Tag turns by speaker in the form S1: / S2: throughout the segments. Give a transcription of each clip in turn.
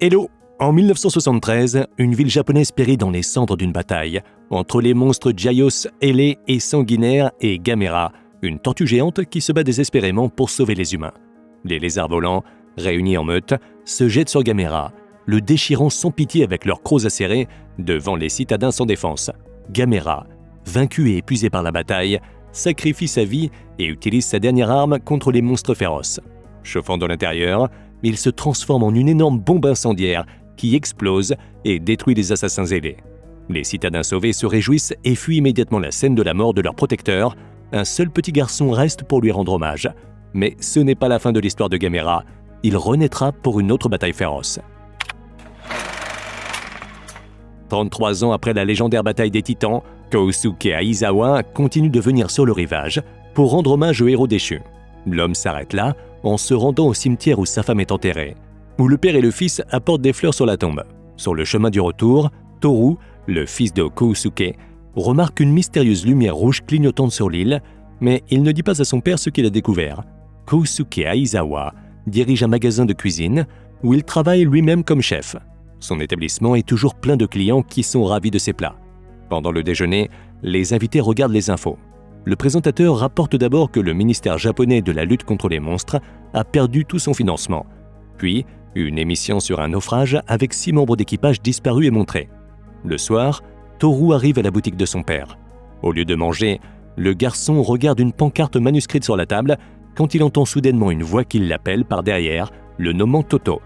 S1: Hello! En 1973, une ville japonaise périt dans les cendres d'une bataille entre les monstres Giaios, ailés et sanguinaires, et Gamera, une tortue géante qui se bat désespérément pour sauver les humains. Les lézards volants, réunis en meute, se jettent sur Gamera, le déchirant sans pitié avec leurs crocs acérés devant les citadins sans défense. Gamera, vaincu et épuisé par la bataille, sacrifie sa vie et utilise sa dernière arme contre les monstres féroces. Chauffant de l'intérieur, il se transforme en une énorme bombe incendiaire qui explose et détruit les assassins ailés. Les citadins sauvés se réjouissent et fuient immédiatement la scène de la mort de leur protecteur. Un seul petit garçon reste pour lui rendre hommage. Mais ce n'est pas la fin de l'histoire de Gamera. Il renaîtra pour une autre bataille féroce. 33 ans après la légendaire bataille des Titans, Kousuke Aizawa continue de venir sur le rivage pour rendre hommage au héros déchu. L'homme s'arrête là en se rendant au cimetière où sa femme est enterrée, où le père et le fils apportent des fleurs sur la tombe. Sur le chemin du retour, Toru, le fils de Kousuke, remarque une mystérieuse lumière rouge clignotante sur l'île, mais il ne dit pas à son père ce qu'il a découvert. Kousuke Aizawa dirige un magasin de cuisine où il travaille lui-même comme chef. Son établissement est toujours plein de clients qui sont ravis de ses plats. Pendant le déjeuner, les invités regardent les infos. Le présentateur rapporte d'abord que le ministère japonais de la lutte contre les monstres a perdu tout son financement. Puis, une émission sur un naufrage avec 6 membres d'équipage disparus est montrée. Le soir, Toru arrive à la boutique de son père. Au lieu de manger, le garçon regarde une pancarte manuscrite sur la table quand il entend soudainement une voix qui l'appelle par derrière, le nommant Toto.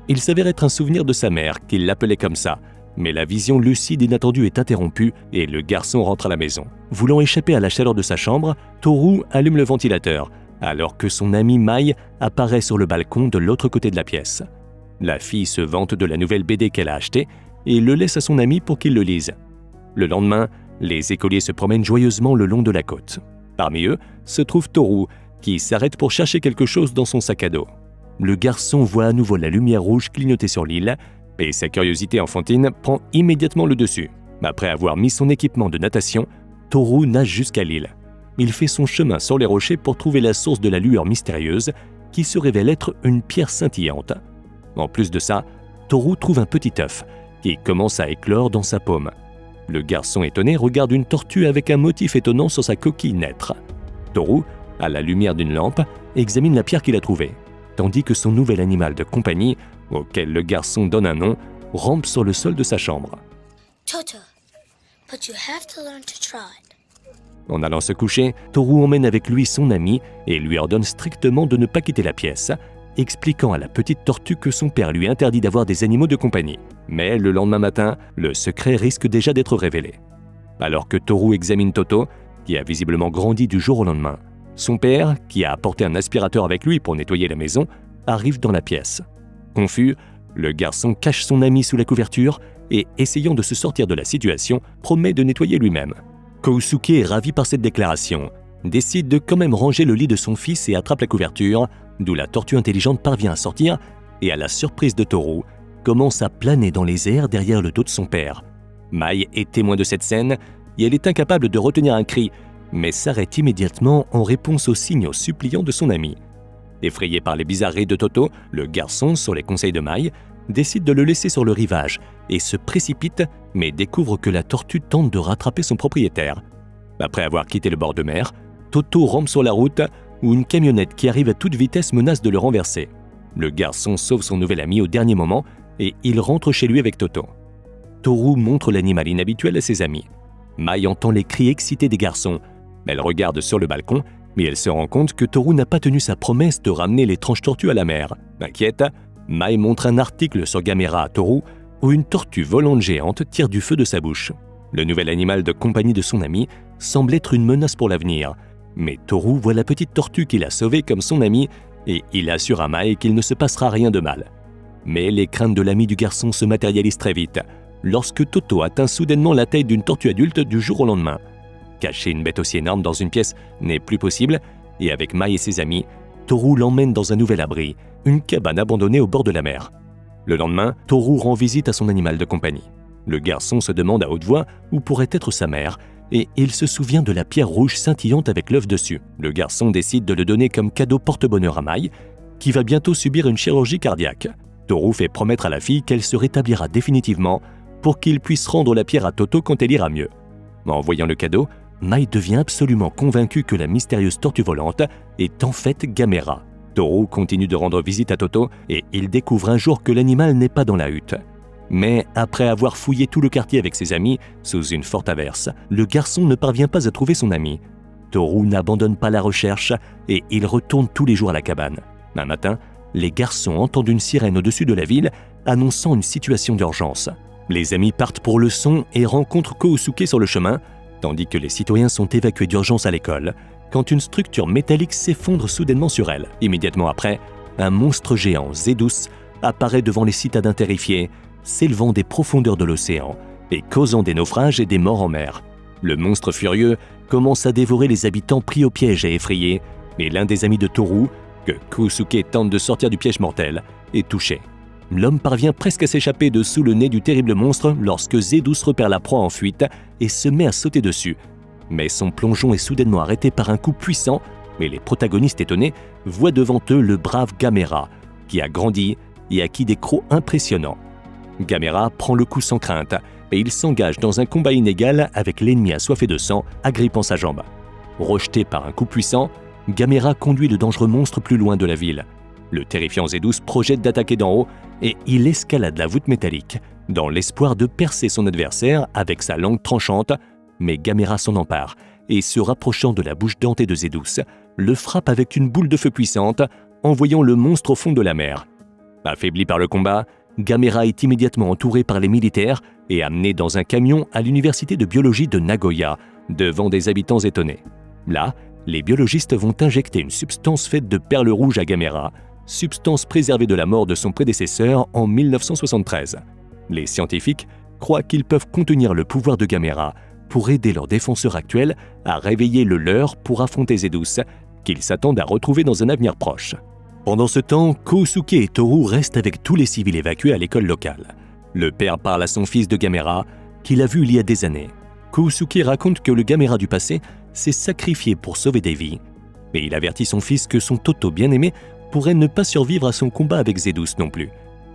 S1: Il s'avère être un souvenir de sa mère qui l'appelait comme ça, mais la vision lucide inattendue est interrompue et le garçon rentre à la maison. Voulant échapper à la chaleur de sa chambre, Toru allume le ventilateur, alors que son ami Mai apparaît sur le balcon de l'autre côté de la pièce. La fille se vante de la nouvelle BD qu'elle a achetée et le laisse à son ami pour qu'il le lise. Le lendemain, les écoliers se promènent joyeusement le long de la côte. Parmi eux se trouve Toru, qui s'arrête pour chercher quelque chose dans son sac à dos. Le garçon voit à nouveau la lumière rouge clignoter sur l'île et sa curiosité enfantine prend immédiatement le dessus. Après avoir mis son équipement de natation, Toru nage jusqu'à l'île. Il fait son chemin sur les rochers pour trouver la source de la lueur mystérieuse qui se révèle être une pierre scintillante. En plus de ça, Toru trouve un petit œuf qui commence à éclore dans sa paume. Le garçon étonné regarde une tortue avec un motif étonnant sur sa coquille naître. Toru, à la lumière d'une lampe, examine la pierre qu'il a trouvée, tandis que son nouvel animal de compagnie, auquel le garçon donne un nom, rampe sur le sol de sa chambre.
S2: Toto, but you have to learn to trot.
S1: En allant se coucher, Toru emmène avec lui son ami et lui ordonne strictement de ne pas quitter la pièce, expliquant à la petite tortue que son père lui interdit d'avoir des animaux de compagnie. Mais le lendemain matin, le secret risque déjà d'être révélé. Alors que Toru examine Toto, qui a visiblement grandi du jour au lendemain, son père, qui a apporté un aspirateur avec lui pour nettoyer la maison, arrive dans la pièce. Confus, le garçon cache son ami sous la couverture et, essayant de se sortir de la situation, promet de nettoyer lui-même. Kousuke est ravi par cette déclaration, décide de quand même ranger le lit de son fils et attrape la couverture, d'où la tortue intelligente parvient à sortir et, à la surprise de Toru, commence à planer dans les airs derrière le dos de son père. Mai est témoin de cette scène et elle est incapable de retenir un cri, mais s'arrête immédiatement en réponse aux signaux suppliants de son ami. Effrayé par les bizarreries de Toto, le garçon, sur les conseils de Mai, décide de le laisser sur le rivage et se précipite, mais découvre que la tortue tente de rattraper son propriétaire. Après avoir quitté le bord de mer, Toto rampe sur la route où une camionnette qui arrive à toute vitesse menace de le renverser. Le garçon sauve son nouvel ami au dernier moment et il rentre chez lui avec Toto. Toru montre l'animal inhabituel à ses amis. Mai entend les cris excités des garçons. Elle regarde sur le balcon, mais elle se rend compte que Toru n'a pas tenu sa promesse de ramener l'étrange tortue à la mer. Inquiète, Mai montre un article sur Gamera à Toru où une tortue volante géante tire du feu de sa bouche. Le nouvel animal de compagnie de son ami semble être une menace pour l'avenir. Mais Toru voit la petite tortue qu'il a sauvée comme son ami et il assure à Mai qu'il ne se passera rien de mal. Mais les craintes de l'ami du garçon se matérialisent très vite lorsque Toto atteint soudainement la taille d'une tortue adulte du jour au lendemain. Cacher une bête aussi énorme dans une pièce n'est plus possible et avec Mai et ses amis, Toru l'emmène dans un nouvel abri, une cabane abandonnée au bord de la mer. Le lendemain, Toru rend visite à son animal de compagnie. Le garçon se demande à haute voix où pourrait être sa mère et il se souvient de la pierre rouge scintillante avec l'œuf dessus. Le garçon décide de le donner comme cadeau porte-bonheur à Mai, qui va bientôt subir une chirurgie cardiaque. Toru fait promettre à la fille qu'elle se rétablira définitivement pour qu'il puisse rendre la pierre à Toto quand elle ira mieux. En voyant le cadeau, Mai devient absolument convaincu que la mystérieuse tortue volante est en fait Gamera. Toru continue de rendre visite à Toto et il découvre un jour que l'animal n'est pas dans la hutte. Mais après avoir fouillé tout le quartier avec ses amis, sous une forte averse, le garçon ne parvient pas à trouver son ami. Toru n'abandonne pas la recherche et il retourne tous les jours à la cabane. Un matin, les garçons entendent une sirène au-dessus de la ville annonçant une situation d'urgence. Les amis partent pour le son et rencontrent Kousuke sur le chemin, tandis que les citoyens sont évacués d'urgence à l'école, quand une structure métallique s'effondre soudainement sur elle. Immédiatement après, un monstre géant, Zedus, apparaît devant les citadins terrifiés, s'élevant des profondeurs de l'océan et causant des naufrages et des morts en mer. Le monstre furieux commence à dévorer les habitants pris au piège et effrayés, et l'un des amis de Toru, que Kousuke tente de sortir du piège mortel, est touché. L'homme parvient presque à s'échapper de sous le nez du terrible monstre lorsque Zedus repère la proie en fuite et se met à sauter dessus. Mais son plongeon est soudainement arrêté par un coup puissant et les protagonistes étonnés voient devant eux le brave Gamera, qui a grandi et acquis des crocs impressionnants. Gamera prend le coup sans crainte et il s'engage dans un combat inégal avec l'ennemi assoiffé de sang, agrippant sa jambe. Rejeté par un coup puissant, Gamera conduit le dangereux monstre plus loin de la ville. Le terrifiant Zedus projette d'attaquer d'en haut et il escalade la voûte métallique, dans l'espoir de percer son adversaire avec sa langue tranchante, mais Gamera s'en empare et, se rapprochant de la bouche dentée de Zedus, le frappe avec une boule de feu puissante, envoyant le monstre au fond de la mer. Affaibli par le combat, Gamera est immédiatement entouré par les militaires et amené dans un camion à l'université de biologie de Nagoya, devant des habitants étonnés. Là, les biologistes vont injecter une substance faite de perles rouges à Gamera, substance préservée de la mort de son prédécesseur en 1973. Les scientifiques croient qu'ils peuvent contenir le pouvoir de Gamera pour aider leurs défenseurs actuels à réveiller le leur pour affronter Zedus, qu'ils s'attendent à retrouver dans un avenir proche. Pendant ce temps, Kousuke et Toru restent avec tous les civils évacués à l'école locale. Le père parle à son fils de Gamera, qu'il a vu il y a des années. Kousuke raconte que le Gamera du passé s'est sacrifié pour sauver des vies, et il avertit son fils que son Toto bien-aimé pourrait ne pas survivre à son combat avec Zedus non plus.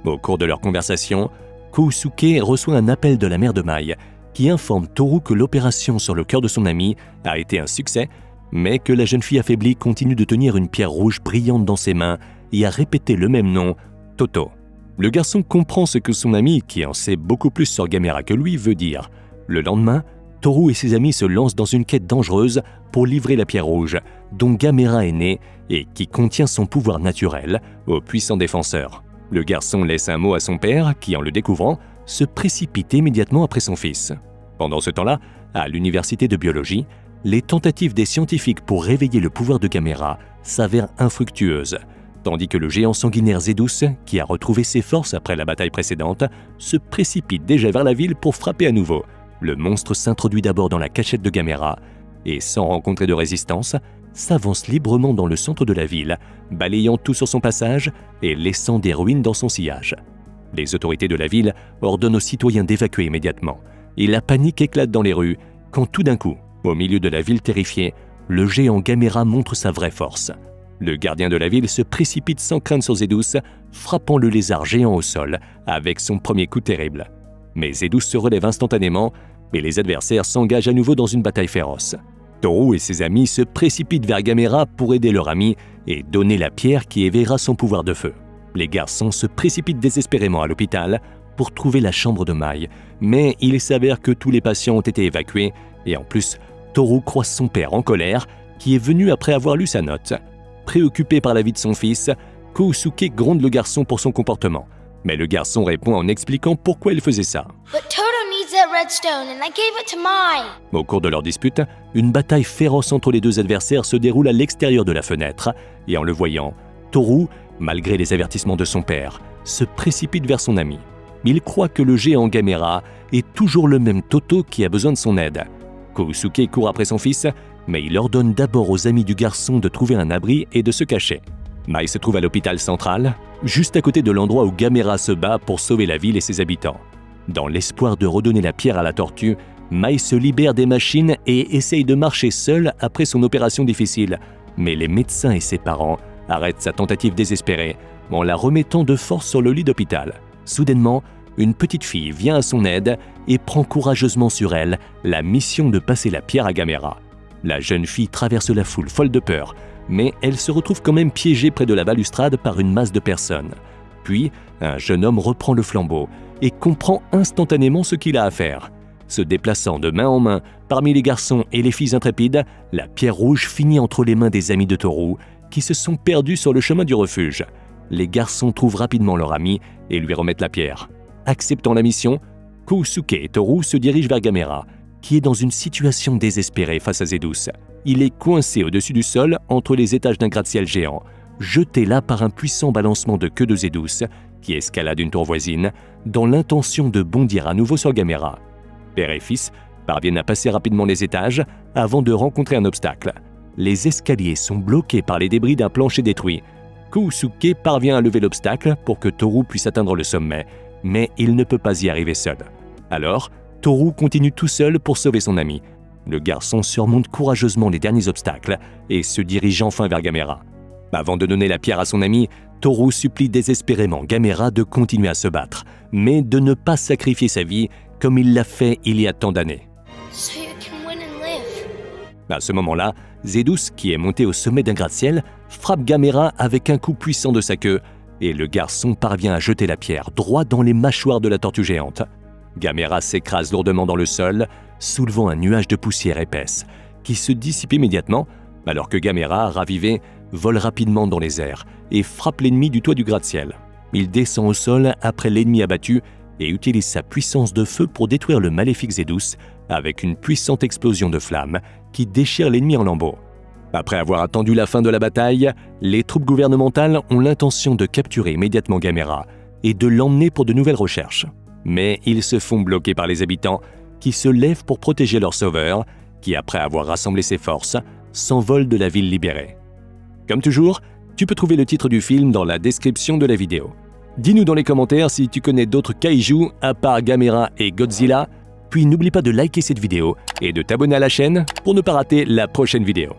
S1: Au cours de leur conversation, Kousuke reçoit un appel de la mère de Mai, qui informe Toru que l'opération sur le cœur de son ami a été un succès, mais que la jeune fille affaiblie continue de tenir une pierre rouge brillante dans ses mains et à répéter le même nom, Toto. Le garçon comprend ce que son ami, qui en sait beaucoup plus sur Gamera que lui, veut dire. Le lendemain, Toru et ses amis se lancent dans une quête dangereuse pour livrer la pierre rouge, dont Gamera est né et qui contient son pouvoir naturel, aux puissants défenseurs. Le garçon laisse un mot à son père qui, en le découvrant, se précipite immédiatement après son fils. Pendant ce temps-là, à l'université de biologie, les tentatives des scientifiques pour réveiller le pouvoir de Gamera s'avèrent infructueuses, tandis que le géant sanguinaire Zedus, qui a retrouvé ses forces après la bataille précédente, se précipite déjà vers la ville pour frapper à nouveau. Le monstre s'introduit d'abord dans la cachette de Gamera et, sans rencontrer de résistance, s'avance librement dans le centre de la ville, balayant tout sur son passage et laissant des ruines dans son sillage. Les autorités de la ville ordonnent aux citoyens d'évacuer immédiatement, et la panique éclate dans les rues quand tout d'un coup, au milieu de la ville terrifiée, le géant Gamera montre sa vraie force. Le gardien de la ville se précipite sans crainte sur Zedus, frappant le lézard géant au sol avec son premier coup terrible. Mais Zedus se relève instantanément et les adversaires s'engagent à nouveau dans une bataille féroce. Toru et ses amis se précipitent vers Gamera pour aider leur ami et donner la pierre qui éveillera son pouvoir de feu. Les garçons se précipitent désespérément à l'hôpital pour trouver la chambre de Mai, mais il s'avère que tous les patients ont été évacués et en plus, Toru croise son père en colère qui est venu après avoir lu sa note. Préoccupé par la vie de son fils, Kousuke gronde le garçon pour son comportement. Mais le garçon répond en expliquant pourquoi il faisait ça.
S2: But Toto needs that redstone and I gave it to Mai.
S1: Au cours de leur dispute, une bataille féroce entre les deux adversaires se déroule à l'extérieur de la fenêtre et en le voyant, Toru, malgré les avertissements de son père, se précipite vers son ami. Il croit que le géant Gamera est toujours le même Toto qui a besoin de son aide. Kousuke court après son fils, mais il ordonne d'abord aux amis du garçon de trouver un abri et de se cacher. Mai se trouve à l'hôpital central, juste à côté de l'endroit où Gamera se bat pour sauver la ville et ses habitants. Dans l'espoir de redonner la pierre à la tortue, Mai se libère des machines et essaye de marcher seul après son opération difficile. Mais les médecins et ses parents arrêtent sa tentative désespérée en la remettant de force sur le lit d'hôpital. Soudainement, une petite fille vient à son aide et prend courageusement sur elle la mission de passer la pierre à Gamera. La jeune fille traverse la foule folle de peur, mais elle se retrouve quand même piégée près de la balustrade par une masse de personnes. Puis, un jeune homme reprend le flambeau et comprend instantanément ce qu'il a à faire. Se déplaçant de main en main parmi les garçons et les filles intrépides, la pierre rouge finit entre les mains des amis de Toru qui se sont perdus sur le chemin du refuge. Les garçons trouvent rapidement leur ami et lui remettent la pierre. Acceptant la mission, Kousuke et Toru se dirigent vers Gamera, qui est dans une situation désespérée face à Zeus. Il est coincé au-dessus du sol entre les étages d'un gratte-ciel géant, jeté là par un puissant balancement de queue de Zeus, qui escalade une tour voisine, dans l'intention de bondir à nouveau sur Gamera. Père et fils parviennent à passer rapidement les étages avant de rencontrer un obstacle. Les escaliers sont bloqués par les débris d'un plancher détruit. Kousuke parvient à lever l'obstacle pour que Toru puisse atteindre le sommet, mais il ne peut pas y arriver seul. Alors, Toru continue tout seul pour sauver son ami. Le garçon surmonte courageusement les derniers obstacles et se dirige enfin vers Gamera. Avant de donner la pierre à son ami, Toru supplie désespérément Gamera de continuer à se battre, mais de ne pas sacrifier sa vie comme il l'a fait il y a tant d'années.
S2: So you can win and live.
S1: À ce moment-là, Zeus, qui est monté au sommet d'un gratte-ciel, frappe Gamera avec un coup puissant de sa queue et le garçon parvient à jeter la pierre droit dans les mâchoires de la tortue géante. Gamera s'écrase lourdement dans le sol, soulevant un nuage de poussière épaisse qui se dissipe immédiatement alors que Gamera, ravivé, vole rapidement dans les airs et frappe l'ennemi du toit du gratte-ciel. Il descend au sol après l'ennemi abattu et utilise sa puissance de feu pour détruire le maléfique Zeus avec une puissante explosion de flammes qui déchire l'ennemi en lambeaux. Après avoir attendu la fin de la bataille, les troupes gouvernementales ont l'intention de capturer immédiatement Gamera et de l'emmener pour de nouvelles recherches. Mais ils se font bloquer par les habitants qui se lèvent pour protéger leur sauveur, qui après avoir rassemblé ses forces, s'envole de la ville libérée. Comme toujours, tu peux trouver le titre du film dans la description de la vidéo. Dis-nous dans les commentaires si tu connais d'autres kaiju à part Gamera et Godzilla, puis n'oublie pas de liker cette vidéo et de t'abonner à la chaîne pour ne pas rater la prochaine vidéo.